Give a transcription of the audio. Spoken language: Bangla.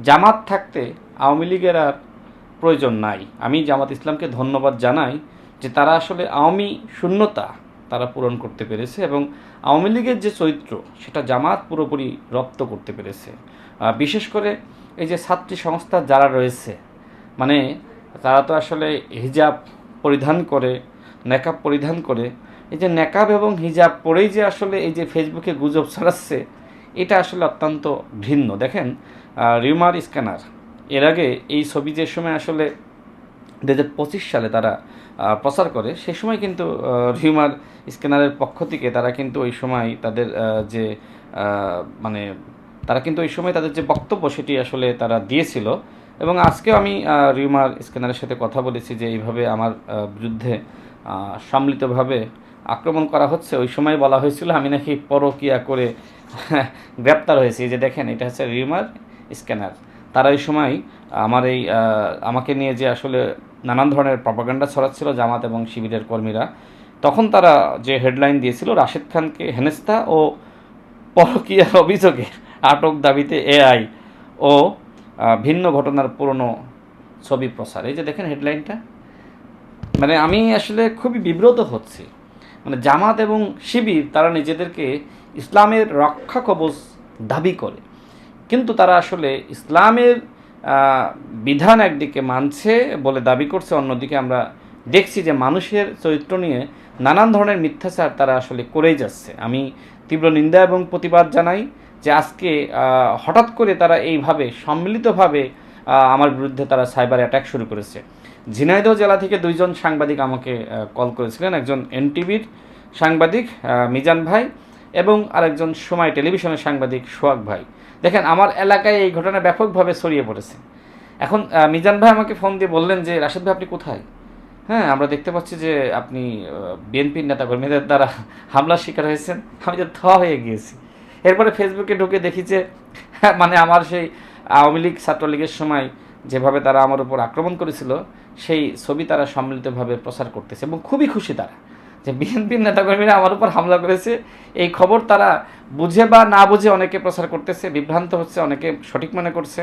জামাত থাকতে আওয়ামী লীগের আর প্রয়োজন নাই। আমি জামাত ইসলামকে ধন্যবাদ জানাই যে তারা আসলে আওয়ামী শূন্যতা তারা পূরণ করতে পেরেছে এবং আওয়ামী লীগের যে চরিত্র সেটা জামাত পুরোপুরি রপ্ত করতে পেরেছে। বিশেষ করে এই যে ছাত্রী সংস্থা যারা রয়েছে, মানে তারা তো আসলে হিজাব পরিধান করে, নেকাব পরিধান করে, এই যে নেকাব এবং হিজাব পরেই যে আসলে এই যে ফেসবুকে গুজব ছড়াচ্ছে, এটা আসলে অত্যন্ত ঘৃণ্য। দেখেন রিউমার স্ক্যানার এর আগে এই ছবি যে সময় আসলে 2025 সালে তারা প্রচার করে, সে সময় কিন্তু রিউমার স্ক্যানারের পক্ষ থেকে তারা কিন্তু ওই সময় তাদের যে মানে তারা কিন্তু ওই সময় তাদের যে বক্তব্য সেটি আসলে তারা দিয়েছিল। এবং আজকেও আমি রিউমার স্ক্যানারের সাথে কথা বলেছি যে এইভাবে আমার বিরুদ্ধে সম্মিলিতভাবে আক্রমণ করা হচ্ছে। ওই সময় বলা হয়েছিল আমি নাকি পরকিয়া করে গ্রেপ্তার হয়েছি। এই যে দেখেন, এটা হচ্ছে রিউমার স্ক্যানার। তারা এই সময় আমার এই আমাকে নিয়ে যে আসলে নানান ধরনের প্রপাগান্ডা ছড়াচ্ছিল জামাত এবং শিবিরের কর্মীরা, তখন তারা যে হেডলাইন দিয়েছিল রাশেদ খানকে হেনস্থা ও পরকীয়ার অভিযোগে আটক দাবিতে এআই ও ভিন্ন ঘটনার পুরনো ছবি প্রচার। এই যে দেখেন হেডলাইনটা, মানে আমি আসলে খুবই বিব্রত হচ্ছি। মানে জামাত এবং শিবির তারা নিজেদেরকে ইসলামের রক্ষা কবচ দাবি করে, কিন্তু তারা আসলে ইসলামের বিধান একদিকে মানছে বলে দাবি করছে, অন্যদিকে আমরা দেখছি যে মানুষের চরিত্র নিয়ে নানান ধরনের মিথ্যাচার তারা আসলে করেই যাচ্ছে। আমি তীব্র নিন্দা এবং প্রতিবাদ জানাই যে আজকে হঠাৎ করে তারা এইভাবে সম্মিলিতভাবে আমার বিরুদ্ধে তারা সাইবার অ্যাটাক শুরু করেছে। ঝিনাইদহ জেলা থেকে দুইজন সাংবাদিক আমাকে কল করেছিলেন, একজন এনটিভির সাংবাদিক মিজান ভাই এবং আরেকজন সময় টেলিভিশনের সাংবাদিক সোহাগ ভাই। দেখেন আমার এলাকায় এই ঘটনা ব্যাপকভাবে ছড়িয়ে পড়েছে। এখন মিজান ভাই আমাকে ফোন দিয়ে বললেন যে রাশেদ ভাই আপনি কোথায়? হ্যাঁ, আমরা দেখতে পাচ্ছি যে আপনি বিএনপির নেতাকর্মীদের দ্বারা হামলার শিকার হয়েছেন। আমি যে থ হয়ে গিয়েছি। এরপরে ফেসবুকে ঢুকে দেখি যে মানে আমার সেই আওয়ামী লীগ ছাত্রলীগের সময় যেভাবে তারা আমার উপর আক্রমণ করেছিল সেই ছবি তারা সম্মিলিতভাবে প্রচার করতেছে এবং খুবই খুশি তারা যে বিএনপির নেতাকর্মীরা আমার উপর হামলা করেছে। এই খবর তারা বুঝে বা না বুঝে অনেকে প্রচার করতেছে, বিভ্রান্ত হচ্ছে, অনেকে সঠিক মনে করছে।